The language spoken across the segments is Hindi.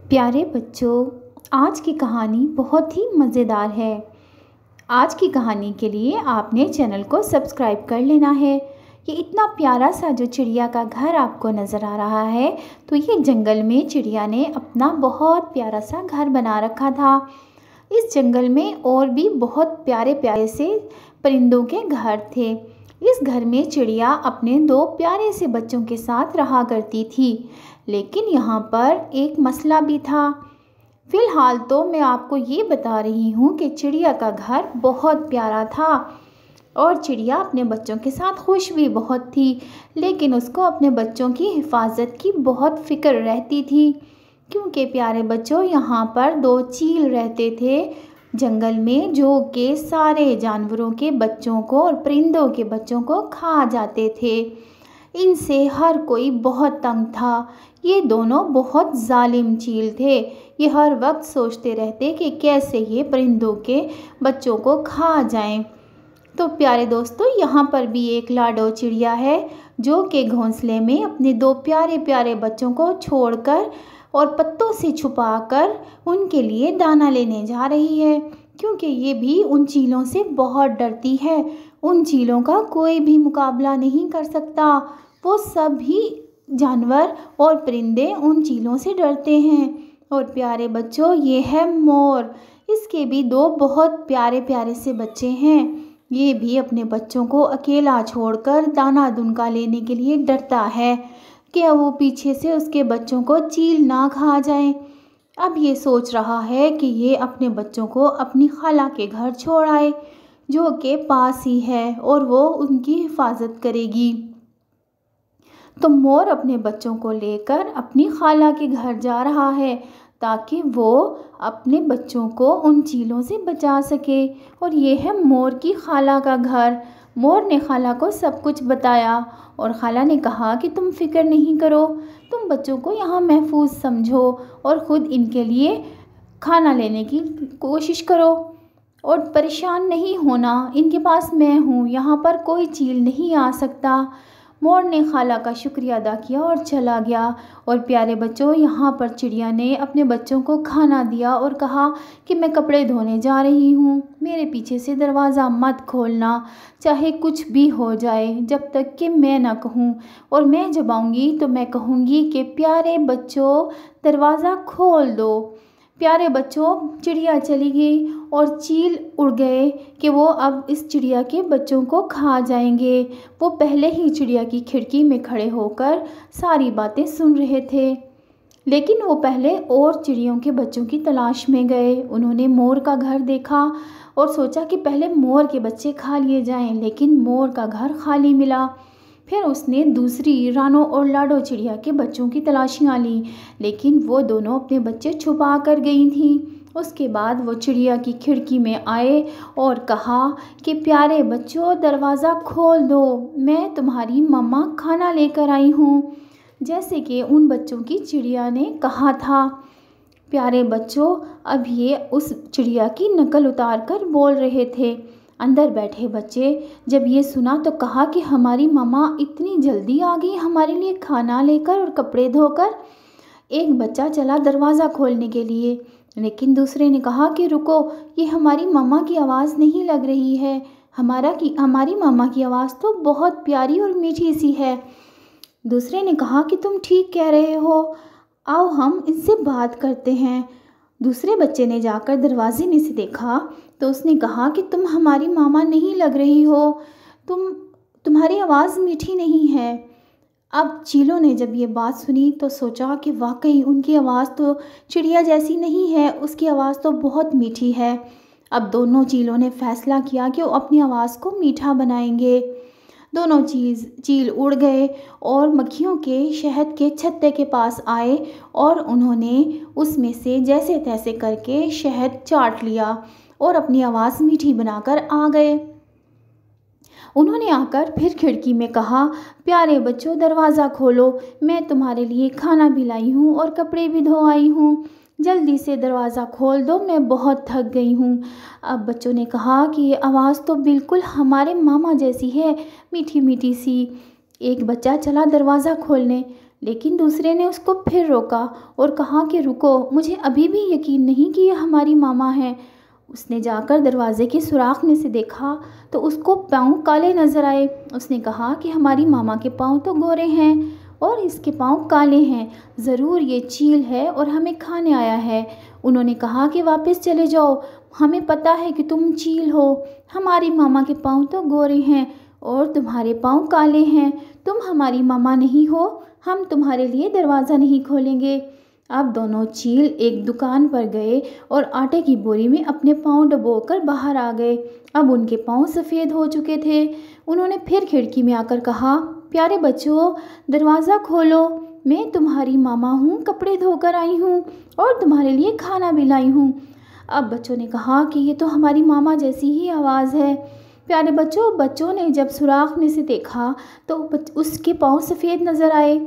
प्यारे बच्चों, आज की कहानी बहुत ही मज़ेदार है। आज की कहानी के लिए आपने चैनल को सब्सक्राइब कर लेना है। ये इतना प्यारा सा जो चिड़िया का घर आपको नज़र आ रहा है, तो ये जंगल में चिड़िया ने अपना बहुत प्यारा सा घर बना रखा था। इस जंगल में और भी बहुत प्यारे प्यारे से परिंदों के घर थे। इस घर में चिड़िया अपने दो प्यारे से बच्चों के साथ रहा करती थी, लेकिन यहाँ पर एक मसला भी था। फिलहाल तो मैं आपको ये बता रही हूँ कि चिड़िया का घर बहुत प्यारा था और चिड़िया अपने बच्चों के साथ खुश भी बहुत थी, लेकिन उसको अपने बच्चों की हिफाजत की बहुत फ़िक्र रहती थी, क्योंकि प्यारे बच्चों, यहाँ पर दो चील रहते थे जंगल में, जो कि सारे जानवरों के बच्चों को और परिंदों के बच्चों को खा जाते थे। इनसे हर कोई बहुत तंग था। ये दोनों बहुत जालिम चील थे। ये हर वक्त सोचते रहते कि कैसे ये परिंदों के बच्चों को खा जाएं। तो प्यारे दोस्तों, यहाँ पर भी एक लाडो चिड़िया है जो कि घोंसले में अपने दो प्यारे प्यारे बच्चों को छोड़कर और पत्तों से छुपाकर उनके लिए दाना लेने जा रही है, क्योंकि ये भी उन चीलों से बहुत डरती है। उन चीलों का कोई भी मुकाबला नहीं कर सकता। वो सभी जानवर और परिंदे उन चीलों से डरते हैं। और प्यारे बच्चों, ये है मोर। इसके भी दो बहुत प्यारे प्यारे से बच्चे हैं। ये भी अपने बच्चों को अकेला छोड़कर दाना दुनका लेने के लिए डरता है कि वो पीछे से उसके बच्चों को चील ना खा जाए। अब ये सोच रहा है कि ये अपने बच्चों को अपनी खाला के घर छोड़ आए, जो कि पास ही है, और वो उनकी हिफाजत करेगी। तो मोर अपने बच्चों को लेकर अपनी खाला के घर जा रहा है, ताकि वो अपने बच्चों को उन चीलों से बचा सके। और ये है मोर की खाला का घर। मोर ने खाला को सब कुछ बताया और खाला ने कहा कि तुम फिक्र नहीं करो, तुम बच्चों को यहाँ महफूज समझो और ख़ुद इनके लिए खाना लेने की कोशिश करो और परेशान नहीं होना। इनके पास मैं हूँ, यहाँ पर कोई चील नहीं आ सकता। मोर ने खाला का शुक्रिया अदा किया और चला गया। और प्यारे बच्चों, यहाँ पर चिड़िया ने अपने बच्चों को खाना दिया और कहा कि मैं कपड़े धोने जा रही हूँ, मेरे पीछे से दरवाज़ा मत खोलना, चाहे कुछ भी हो जाए, जब तक कि मैं ना कहूँ। और मैं जब आऊँगी तो मैं कहूँगी कि प्यारे बच्चों, दरवाज़ा खोल दो। प्यारे बच्चों, चिड़िया चली गई और चील उड़ गए कि वो अब इस चिड़िया के बच्चों को खा जाएंगे। वो पहले ही चिड़िया की खिड़की में खड़े होकर सारी बातें सुन रहे थे, लेकिन वो पहले और चिड़ियों के बच्चों की तलाश में गए। उन्होंने मोर का घर देखा और सोचा कि पहले मोर के बच्चे खा लिए जाएं, लेकिन मोर का घर खाली मिला। फिर उसने दूसरी रानो और लाडो चिड़िया के बच्चों की तलाशियाँ ली, लेकिन वो दोनों अपने बच्चे छुपा कर गई थीं। उसके बाद वो चिड़िया की खिड़की में आए और कहा कि प्यारे बच्चों, दरवाज़ा खोल दो, मैं तुम्हारी मम्मा खाना लेकर आई हूँ, जैसे कि उन बच्चों की चिड़िया ने कहा था। प्यारे बच्चों, अब ये उस चिड़िया की नकल उतार कर बोल रहे थे। अंदर बैठे बच्चे जब ये सुना तो कहा कि हमारी मम्मा इतनी जल्दी आ गई हमारे लिए खाना लेकर और कपड़े धोकर। एक बच्चा चला दरवाज़ा खोलने के लिए, लेकिन दूसरे ने कहा कि रुको, ये हमारी मम्मा की आवाज़ नहीं लग रही है। हमारी मम्मा की आवाज़ तो बहुत प्यारी और मीठी सी है। दूसरे ने कहा कि तुम ठीक कह रहे हो, आओ हम इनसे बात करते हैं। दूसरे बच्चे ने जाकर दरवाजे में से देखा तो उसने कहा कि तुम हमारी मामा नहीं लग रही हो, तुम्हारी आवाज़ मीठी नहीं है। अब चीलों ने जब ये बात सुनी तो सोचा कि वाकई उनकी आवाज़ तो चिड़िया जैसी नहीं है, उसकी आवाज़ तो बहुत मीठी है। अब दोनों चीलों ने फैसला किया कि वो अपनी आवाज़ को मीठा बनाएंगे। दोनों चील उड़ गए और मक्खियों के शहद के छत्ते के पास आए और उन्होंने उसमें से जैसे तैसे करके शहद चाट लिया और अपनी आवाज़ मीठी बनाकर आ गए। उन्होंने आकर फिर खिड़की में कहा, प्यारे बच्चों, दरवाज़ा खोलो, मैं तुम्हारे लिए खाना भी लाई हूँ और कपड़े भी धो आई हूँ, जल्दी से दरवाज़ा खोल दो, मैं बहुत थक गई हूँ। अब बच्चों ने कहा कि ये आवाज़ तो बिल्कुल हमारे मामा जैसी है, मीठी मीठी सी। एक बच्चा चला दरवाज़ा खोलने, लेकिन दूसरे ने उसको फिर रोका और कहा कि रुको, मुझे अभी भी यकीन नहीं कि ये हमारी मामा है। उसने जाकर दरवाज़े के सुराख में से देखा तो उसको पाँव काले नज़र आए। उसने कहा कि हमारी मामा के पाँव तो गोरे हैं और इसके पाँव काले हैं, ज़रूर ये चील है और हमें खाने आया है। उन्होंने कहा कि वापस चले जाओ, हमें पता है कि तुम चील हो, हमारी मामा के पाँव तो गोरे हैं और तुम्हारे पाँव काले हैं, तुम हमारी मामा नहीं हो, हम तुम्हारे लिए दरवाज़ा नहीं खोलेंगे। अब दोनों चील एक दुकान पर गए और आटे की बोरी में अपने पाँव डुबोकर बाहर आ गए। अब उनके पाँव सफ़ेद हो चुके थे। उन्होंने फिर खिड़की में आकर कहा, प्यारे बच्चों, दरवाज़ा खोलो, मैं तुम्हारी मामा हूँ, कपड़े धोकर आई हूँ और तुम्हारे लिए खाना भी लाई हूँ। अब बच्चों ने कहा कि ये तो हमारी मामा जैसी ही आवाज़ है। प्यारे बच्चों, बच्चों ने जब सुराख में से देखा तो उसके पाँव सफ़ेद नज़र आए।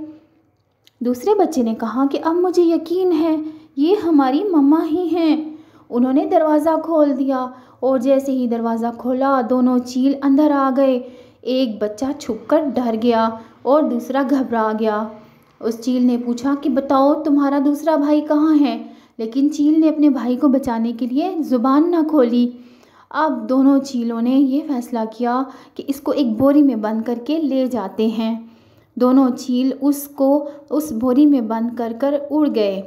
दूसरे बच्चे ने कहा कि अब मुझे यकीन है ये हमारी मम्मा ही हैं। उन्होंने दरवाज़ा खोल दिया और जैसे ही दरवाज़ा खोला दोनों चील अंदर आ गए। एक बच्चा छुपकर डर गया और दूसरा घबरा गया। उस चील ने पूछा कि बताओ तुम्हारा दूसरा भाई कहाँ है, लेकिन चील ने अपने भाई को बचाने के लिए ज़ुबान न खोली। अब दोनों चीलों ने ये फैसला किया कि इसको एक बोरी में बंद करके ले जाते हैं। दोनों चील उसको उस बोरी में बंद कर कर उड़ गए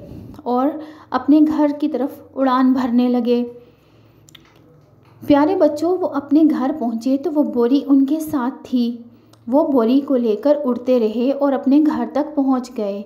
और अपने घर की तरफ उड़ान भरने लगे। प्यारे बच्चों, वो अपने घर पहुँचे तो वो बोरी उनके साथ थी। वो बोरी को लेकर उड़ते रहे और अपने घर तक पहुँच गए।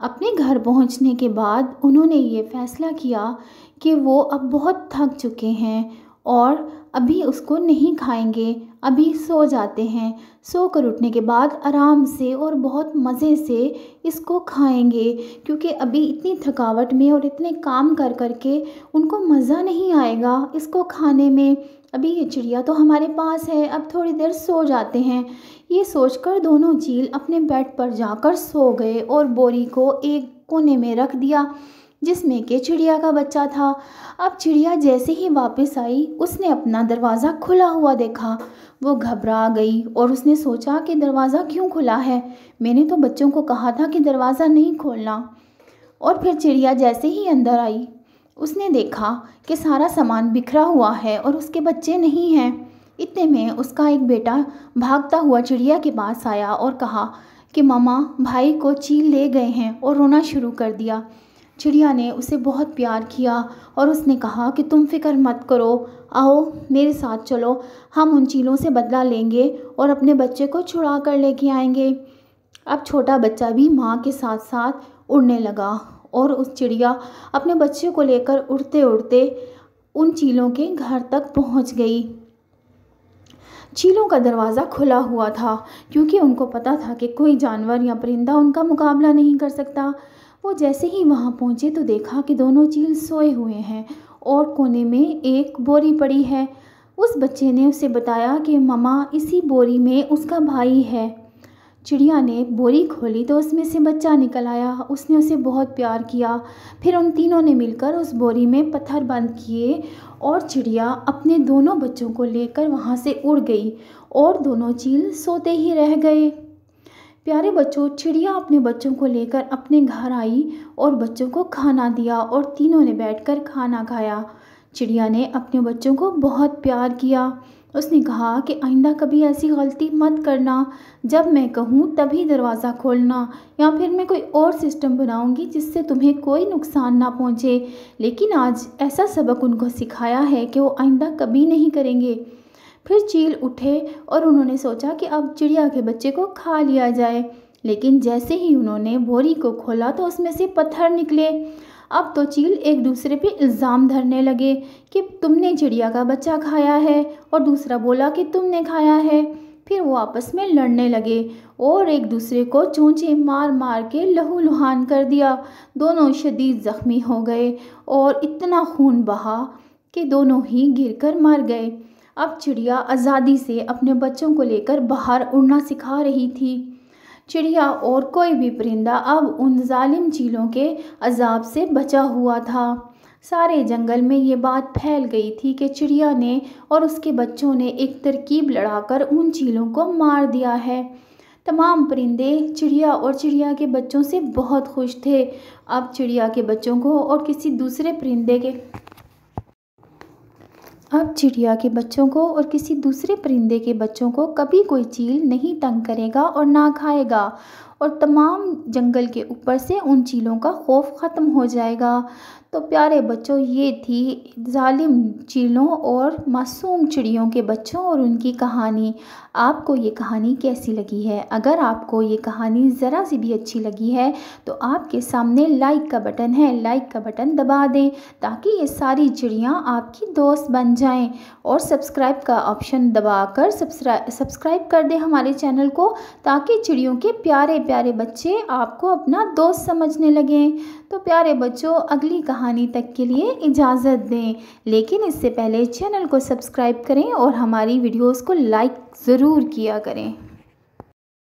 अपने घर पहुँचने के बाद उन्होंने ये फ़ैसला किया कि वो अब बहुत थक चुके हैं और अभी उसको नहीं खाएंगे, अभी सो जाते हैं। सोकर उठने के बाद आराम से और बहुत मज़े से इसको खाएंगे, क्योंकि अभी इतनी थकावट में और इतने काम कर कर के उनको मज़ा नहीं आएगा इसको खाने में। अभी ये चिड़िया तो हमारे पास है, अब थोड़ी देर सो जाते हैं। ये सोचकर दोनों चील अपने बेड पर जाकर सो गए और बोरी को एक कोने में रख दिया जिसमें कि चिड़िया का बच्चा था। अब चिड़िया जैसे ही वापस आई उसने अपना दरवाज़ा खुला हुआ देखा। वो घबरा गई और उसने सोचा कि दरवाज़ा क्यों खुला है, मैंने तो बच्चों को कहा था कि दरवाज़ा नहीं खोलना। और फिर चिड़िया जैसे ही अंदर आई उसने देखा कि सारा सामान बिखरा हुआ है और उसके बच्चे नहीं हैं। इतने में उसका एक बेटा भागता हुआ चिड़िया के पास आया और कहा कि मामा, भाई को चील ले गए हैं, और रोना शुरू कर दिया। चिड़िया ने उसे बहुत प्यार किया और उसने कहा कि तुम फिक्र मत करो, आओ मेरे साथ चलो, हम उन चीलों से बदला लेंगे और अपने बच्चे को छुड़ा कर लेके आएंगे। अब छोटा बच्चा भी माँ के साथ साथ उड़ने लगा और उस चिड़िया अपने बच्चे को लेकर उड़ते उड़ते उन चीलों के घर तक पहुँच गई। चीलों का दरवाज़ा खुला हुआ था क्योंकि उनको पता था कि कोई जानवर या परिंदा उनका मुकाबला नहीं कर सकता। वो जैसे ही वहाँ पहुँचे तो देखा कि दोनों चील सोए हुए हैं और कोने में एक बोरी पड़ी है। उस बच्चे ने उसे बताया कि मम्मा, इसी बोरी में उसका भाई है। चिड़िया ने बोरी खोली तो उसमें से बच्चा निकल आया। उसने उसे बहुत प्यार किया। फिर उन तीनों ने मिलकर उस बोरी में पत्थर बंद किए और चिड़िया अपने दोनों बच्चों को लेकर वहाँ से उड़ गई और दोनों चील सोते ही रह गए। प्यारे बच्चों, चिड़िया अपने बच्चों को लेकर अपने घर आई और बच्चों को खाना दिया और तीनों ने बैठकर खाना खाया। चिड़िया ने अपने बच्चों को बहुत प्यार किया। उसने कहा कि आइंदा कभी ऐसी गलती मत करना, जब मैं कहूँ तभी दरवाज़ा खोलना, या फिर मैं कोई और सिस्टम बनाऊँगी जिससे तुम्हें कोई नुकसान ना पहुँचे। लेकिन आज ऐसा सबक उनको सिखाया है कि वो आइंदा कभी नहीं करेंगे। फिर चील उठे और उन्होंने सोचा कि अब चिड़िया के बच्चे को खा लिया जाए। लेकिन जैसे ही उन्होंने बोरी को खोला तो उसमें से पत्थर निकले। अब तो चील एक दूसरे पे इल्ज़ाम धरने लगे कि तुमने चिड़िया का बच्चा खाया है और दूसरा बोला कि तुमने खाया है। फिर वो आपस में लड़ने लगे और एक दूसरे को चोंचे मार मार के लहूलुहान कर दिया। दोनों शदीद ज़ख्मी हो गए और इतना खून बहा कि दोनों ही गिरकर मर गए। अब चिड़िया आज़ादी से अपने बच्चों को लेकर बाहर उड़ना सिखा रही थी। चिड़िया और कोई भी परिंदा अब उन जालिम चीलों के अजाब से बचा हुआ था। सारे जंगल में ये बात फैल गई थी कि चिड़िया ने और उसके बच्चों ने एक तरकीब लड़ाकर उन चीलों को मार दिया है। तमाम परिंदे चिड़िया और चिड़िया के बच्चों से बहुत खुश थे। अब चिड़िया के बच्चों को और किसी दूसरे परिंदे के अब चिड़िया के बच्चों को और किसी दूसरे परिंदे के बच्चों को कभी कोई चील नहीं तंग करेगा और ना खाएगा, और तमाम जंगल के ऊपर से उन चीलों का खौफ ख़त्म हो जाएगा। तो प्यारे बच्चों, ये थी जालिम चीलों और मासूम चिड़ियों के बच्चों और उनकी कहानी। आपको ये कहानी कैसी लगी है? अगर आपको ये कहानी ज़रा सी भी अच्छी लगी है तो आपके सामने लाइक का बटन है, लाइक का बटन दबा दें ताकि ये सारी चिड़ियाँ आपकी दोस्त बन जाएं, और सब्सक्राइब का ऑप्शन दबाकर सब्सक्राइब कर दें हमारे चैनल को, ताकि चिड़ियों के प्यारे प्यारे बच्चे आपको अपना दोस्त समझने लगें। तो प्यारे बच्चों, अगली कहानी तक के लिए इजाज़त दें, लेकिन इससे पहले चैनल को सब्सक्राइब करें और हमारी वीडियोस को लाइक ज़रूर किया करें।